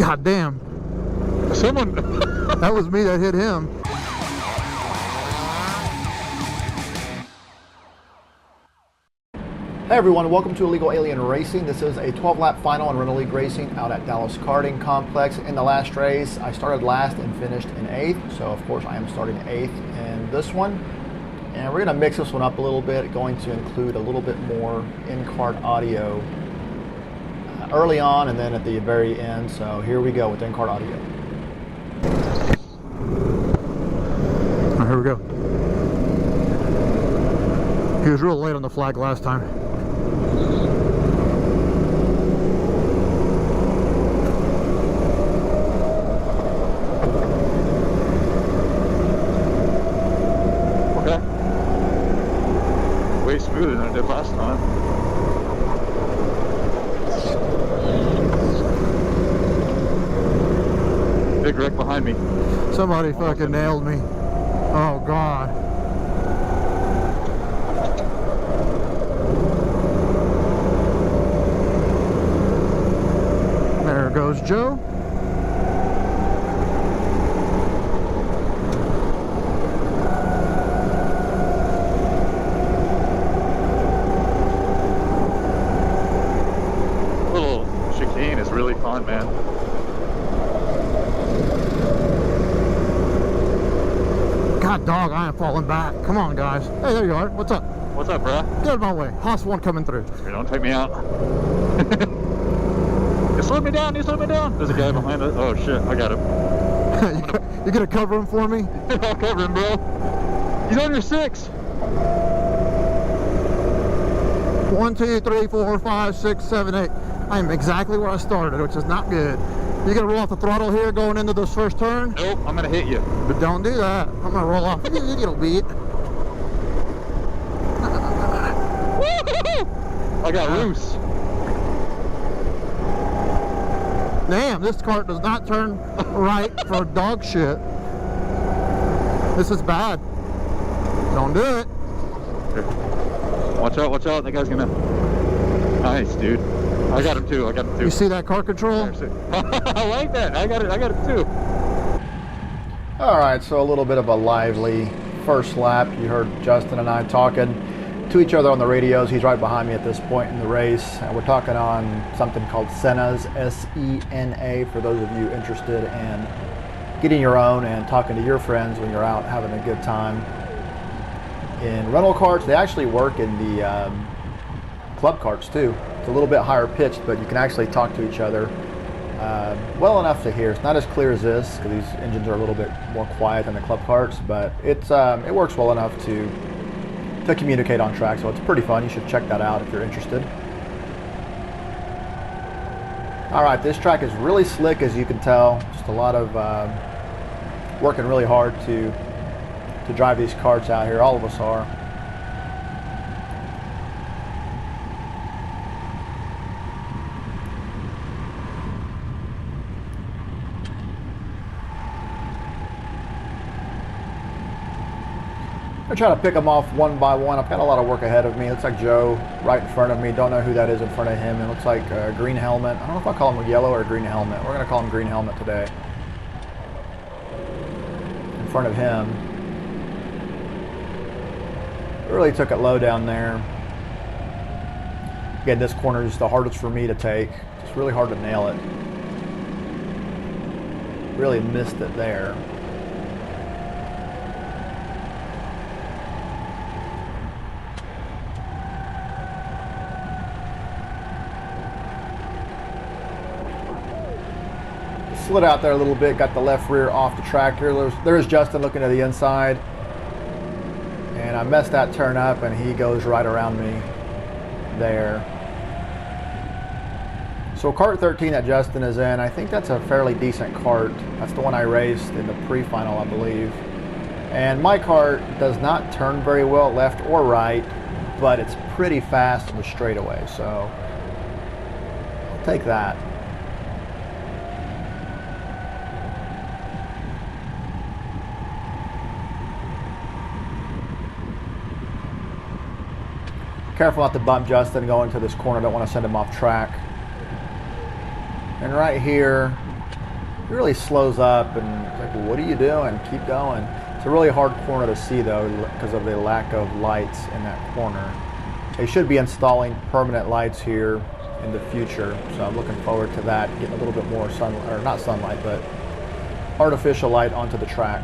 God damn. Someone. That was me that hit him. Hey everyone, welcome to Illegal Alien Racing. This is a 12-lap final in Rental League Racing out at Dallas Karting Complex. In the last race, I started last and finished in 8th, so of course I am starting 8th in this one. And we're going to mix this one up a little bit, going to include a little bit more in-kart audio early on and then at the very end. So here we go with in-kart audio. All right, here we go. He was real late on the flag last time. Way smoother than I did last time. Big wreck behind me. Somebody fucking nailed me. Oh God. There goes Joe. Really fun, man. God dog, I am falling back. Come on, guys. Hey, there you are. What's up? What's up, bro? Get out of my way. Haas 1 coming through. Here, don't take me out. You slowed me down. You slowed me down. There's a guy behind us. Oh shit, I got him. You gonna cover him for me? I'll cover him, bro. He's on your 6. 1, 2, 3, 4, 5, 6, 7, 8. I am exactly where I started, which is not good. You gonna roll off the throttle here going into this first turn? Nope, I'm gonna hit you. But don't do that. I'm gonna roll off a little bit. I got loose. Damn, this cart does not turn right for dog shit. This is bad. Don't do it. Okay. Watch out, that guy's gonna... Nice, dude. I got him too, You see that car control? I like that, I got it too. Alright, so a little bit of a lively first lap. You heard Justin and I talking to each other on the radios. He's right behind me at this point in the race. And we're talking on something called Sena's, S-E-N-A, for those of you interested in getting your own and talking to your friends when you're out having a good time. In rental carts, they actually work in the club carts too. It's a little bit higher pitched, but you can actually talk to each other well enough to hear. It's not as clear as this because these engines are a little bit more quiet than the club carts, but it works well enough to communicate on track. So it's pretty fun. You should check that out if you're interested. All right, this track is really slick, as you can tell. Just a lot of working really hard to drive these carts out here. All of us are. I try to pick them off one by one. I've got a lot of work ahead of me. It looks like Joe right in front of me. Don't know who that is in front of him. It looks like a green helmet. I don't know if I call him a yellow or a green helmet. We're going to call him green helmet today. In front of him. Really took it low down there. Again, this corner is the hardest for me to take. It's really hard to nail it. Really missed it there. Slid out there a little bit, got the left rear off the track here. There's Justin looking to the inside. And I messed that turn up and he goes right around me there. So cart 13 that Justin is in, I think that's a fairly decent cart. That's the one I raced in the pre-final, I believe. And my cart does not turn very well left or right, but it's pretty fast in the straightaway, so I'll take that. Careful not to bump Justin going to this corner. Don't want to send him off track. And right here, he really slows up and it's like, well, what are you doing? Keep going. It's a really hard corner to see though because of the lack of lights in that corner. They should be installing permanent lights here in the future, so I'm looking forward to that, getting a little bit more sunlight, or not sunlight, but artificial light onto the track.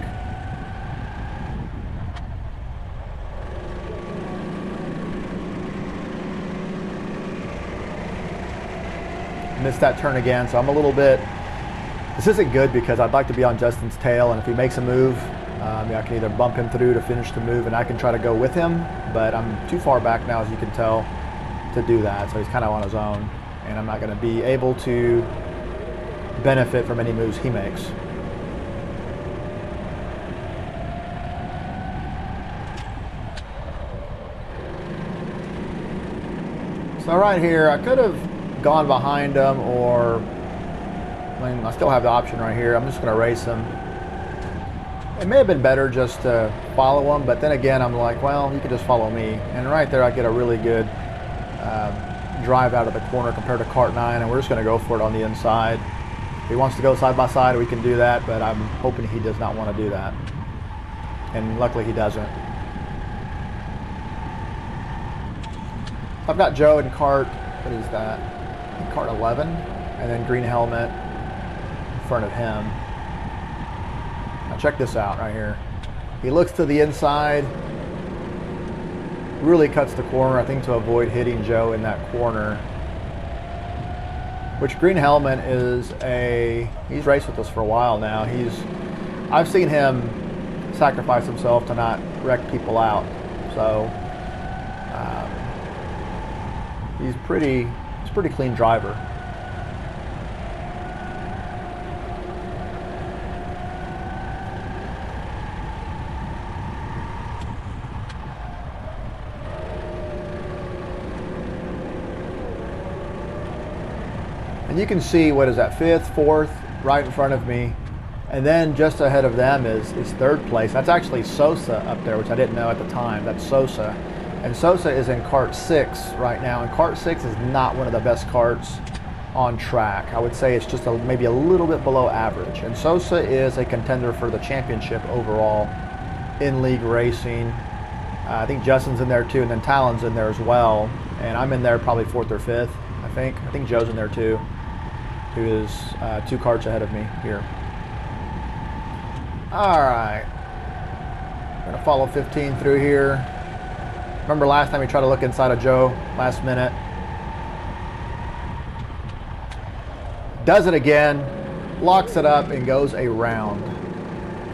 Missed that turn again, so I'm a little bit, this isn't good because I'd like to be on Justin's tail, and if he makes a move, I can either bump him through to finish the move and I can try to go with him, but I'm too far back now, as you can tell, to do that, so he's kind of on his own, and I'm not going to be able to benefit from any moves he makes. So right here, I could have gone behind him, or I still have the option right here. I'm just going to race him. It may have been better just to follow him, but then again, I'm like, well, you could just follow me. And right there, I get a really good drive out of the corner compared to Kart 9, and we're just going to go for it on the inside. If he wants to go side by side, we can do that, but I'm hoping he does not want to do that. And luckily, he doesn't. I've got Joe in Kart, what is that? In Kart 11, and then green helmet in front of him. Now check this out right here. He looks to the inside, really cuts the corner, I think to avoid hitting Joe in that corner. Which green helmet is he's raced with us for a while now. I've seen him sacrifice himself to not wreck people out. So he's a pretty clean driver. And you can see, what is that, 5th, 4th, right in front of me. And then just ahead of them is 3rd place. That's actually Sosa up there, which I didn't know at the time. That's Sosa. And Sosa is in Kart 6 right now. And Kart 6 is not one of the best karts on track. I would say it's just maybe a little bit below average. And Sosa is a contender for the championship overall in league racing. I think Justin's in there too, and then Talon's in there as well. And I'm in there probably 4th or 5th, I think. I think Joe's in there too, who is 2 karts ahead of me here. All right, I'm gonna follow 15 through here. Remember last time we tried to look inside of Joe last minute. Does it again, locks it up and goes around.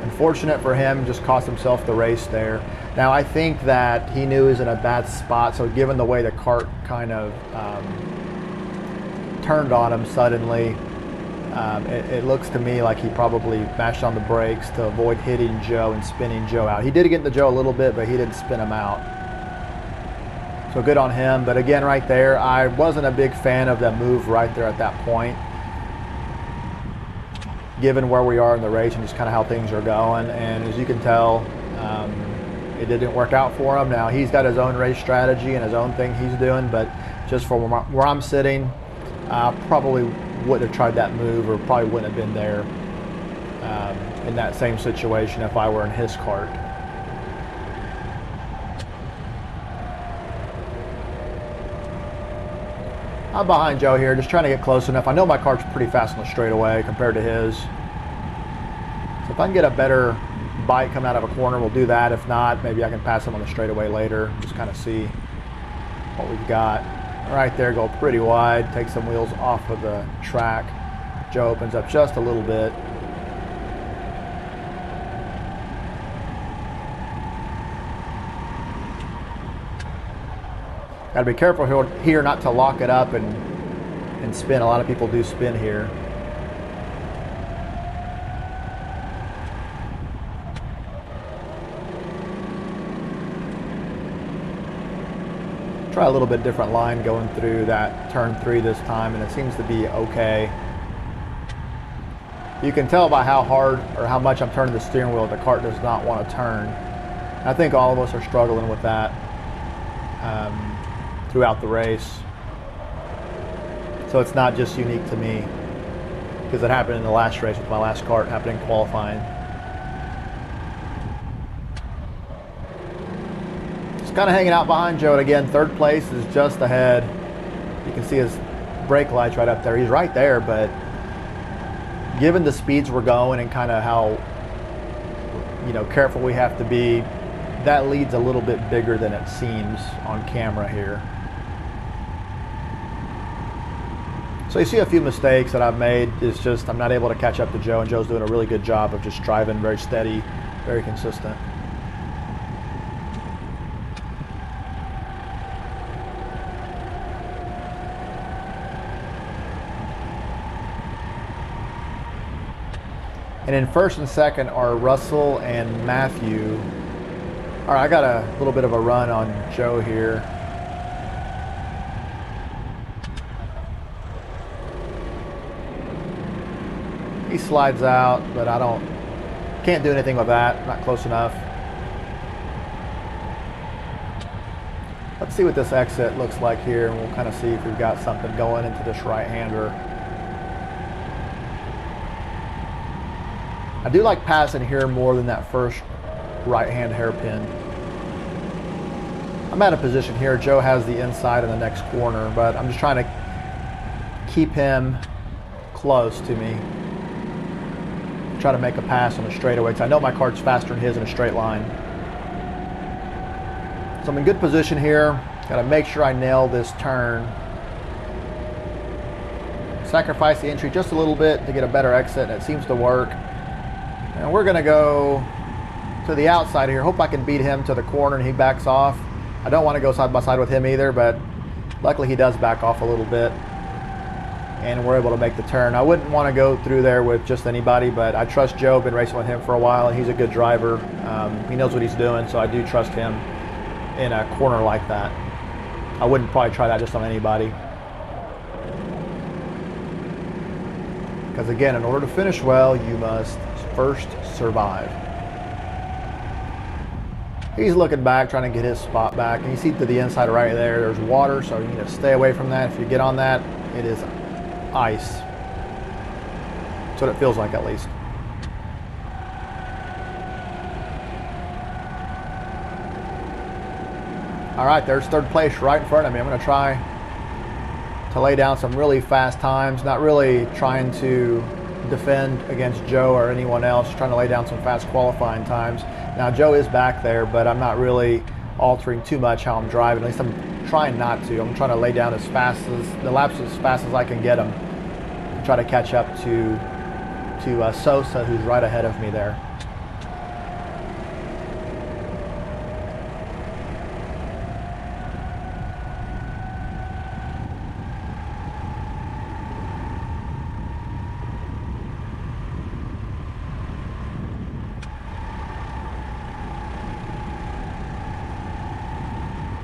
Unfortunate for him, just cost himself the race there. Now I think that he knew he was in a bad spot, so given the way the kart kind of turned on him suddenly, it looks to me like he probably mashed on the brakes to avoid hitting Joe and spinning Joe out. He did get into Joe a little bit, but he didn't spin him out. So good on him. But again, right there, I wasn't a big fan of that move right there at that point, given where we are in the race and just kind of how things are going. And as you can tell, it didn't work out for him. Now he's got his own race strategy and his own thing he's doing, but just for where I'm sitting, probably wouldn't have tried that move, or probably wouldn't have been there in that same situation if I were in his kart. I'm behind Joe here, just trying to get close enough. I know my kart's pretty fast on the straightaway compared to his. So if I can get a better bite coming out of a corner, we'll do that. If not, maybe I can pass him on the straightaway later. Just kind of see what we've got. Right there, go pretty wide, take some wheels off of the track. Joe opens up just a little bit. Got to be careful here not to lock it up and spin. A lot of people do spin here. Try a little bit different line going through that turn 3 this time, and it seems to be okay. You can tell by how hard or how much I'm turning the steering wheel, the kart does not want to turn. I think all of us are struggling with that throughout the race. So it's not just unique to me. because it happened in the last race with my last kart, happened in qualifying. Just kind of hanging out behind Joe, and again, third place is just ahead. You can see his brake lights right up there. He's right there, but given the speeds we're going and kind of how, you know, careful we have to be, that lead's a little bit bigger than it seems on camera here. So you see a few mistakes that I've made. It's just I'm not able to catch up to Joe, and Joe's doing a really good job of just driving very steady, very consistent. And in first and second are Russell and Matthew. All right, I got a little bit of a run on Joe here. He slides out, but can't do anything with that, not close enough. Let's see what this exit looks like here, and we'll kind of see if we've got something going into this right-hander. I do like passing here more than that first right-hand hairpin. I'm at a position here. Joe has the inside in the next corner, but I'm just trying to keep him close to me. Try to make a pass on the straightaway, because I know my kart's faster than his in a straight line. So I'm in good position here. Got to make sure I nail this turn. Sacrifice the entry just a little bit to get a better exit, and it seems to work. And we're going to go to the outside here. Hope I can beat him to the corner and he backs off. I don't want to go side by side with him either, but luckily he does back off a little bit. And we're able to make the turn. I wouldn't want to go through there with just anybody, but I trust Joe. Been racing with him for a while, and he's a good driver. He knows what he's doing, so I do trust him in a corner like that. I wouldn't probably try that just on anybody. Because again, in order to finish well, you must first survive. He's looking back, trying to get his spot back. And you see to the inside right there, there's water, so you need to stay away from that. If you get on that, it is ice. That's what it feels like, at least. All right, there's third place right in front of me. I'm going to try to lay down some really fast times, not really trying to defend against Joe or anyone else, just trying to lay down some fast qualifying times. Now, Joe is back there, but I'm not really altering too much how I'm driving. At least I'm trying not to. I'm trying to lay down the laps as fast as I can get them, and try to catch up to Sosa, who's right ahead of me there.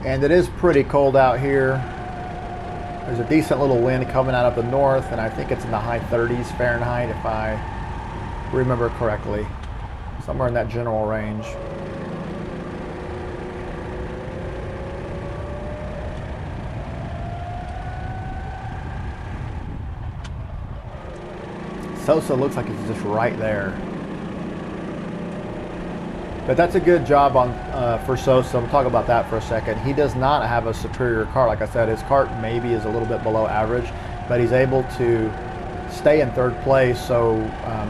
And it is pretty cold out here. There's a decent little wind coming out of the north, and I think it's in the high 30s Fahrenheit, if I remember correctly. Somewhere in that general range. Sosa looks like it's just right there. But that's a good job for Sosa. We'll talk about that for a second. He does not have a superior kart. Like I said, his kart maybe is a little bit below average, but he's able to stay in third place. So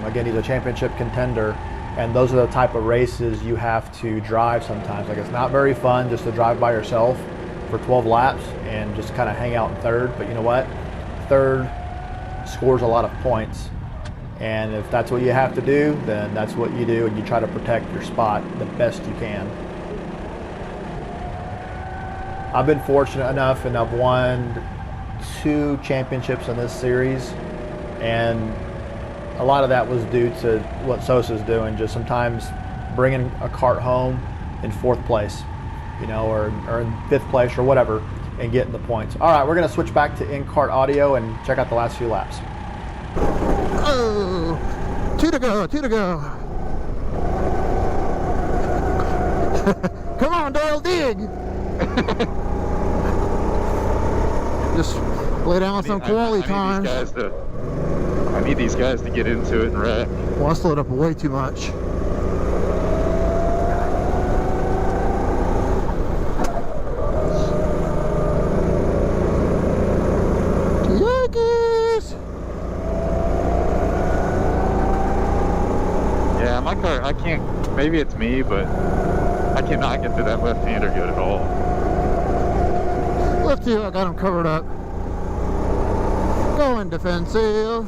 again, he's a championship contender, and those are the type of races you have to drive sometimes. Like, it's not very fun just to drive by yourself for 12 laps and just kind of hang out in third. But you know what? Third scores a lot of points. And if that's what you have to do, then that's what you do, and you try to protect your spot the best you can. I've been fortunate enough, and I've won 2 championships in this series, and a lot of that was due to what Sosa's doing, just sometimes bringing a kart home in 4th place, you know, or in 5th place or whatever, and getting the points. All right, we're going to switch back to in-kart audio and check out the last few laps. Oh, 2 to go, 2 to go. Come on, Dale, dig. Just lay down some quality time. I need these guys to get into it and wreck. Well, I slowed up way too much. Yankees! Yeah, my car, I can't, maybe it's me, but I cannot get to that left-hander good at all. Let's see if I got him covered up. Going defensive.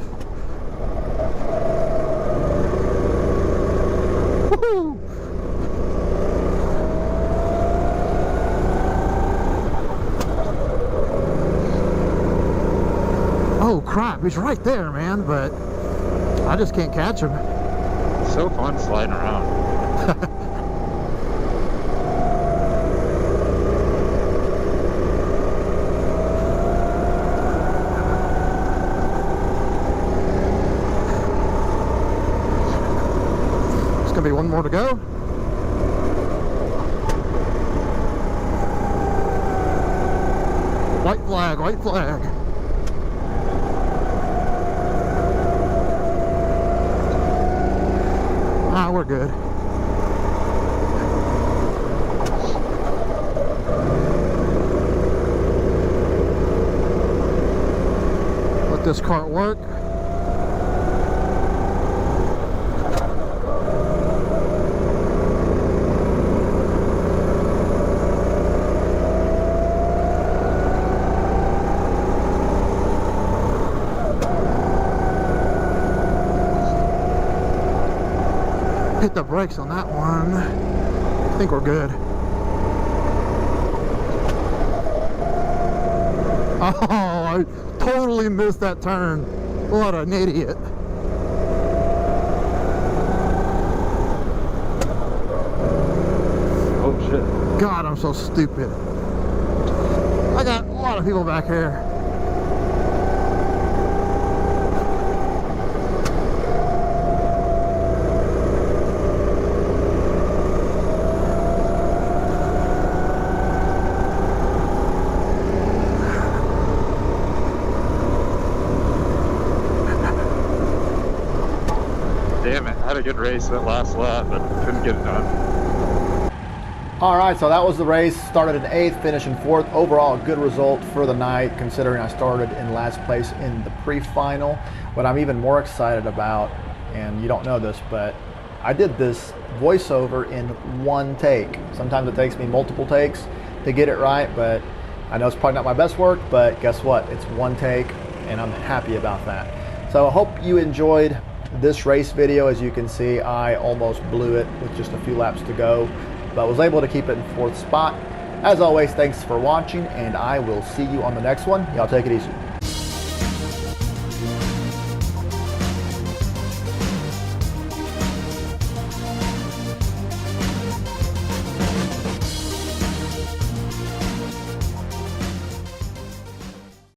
Woohoo! Oh crap, he's right there, man, but I just can't catch him. It's so fun sliding around. It's gonna be one more to go. White flag, white flag. Ah, we're good. Let this cart work. Hit the brakes on that one. I think we're good. Oh, I totally missed that turn. What an idiot. Oh shit. God, I'm so stupid. I got a lot of people back here. Damn it, I had a good race that last lap, but couldn't get it done. All right, so that was the race. Started in 8th, finished in 4th. Overall, a good result for the night, considering I started in last place in the pre-final. What I'm even more excited about, and you don't know this, but I did this voiceover in one take. Sometimes it takes me multiple takes to get it right, but I know it's probably not my best work, but guess what? It's one take, and I'm happy about that. So I hope you enjoyed this race video. As you can see, I almost blew it with just a few laps to go, but was able to keep it in 4th spot. As always, thanks for watching, and I will see you on the next one. Y'all take it easy.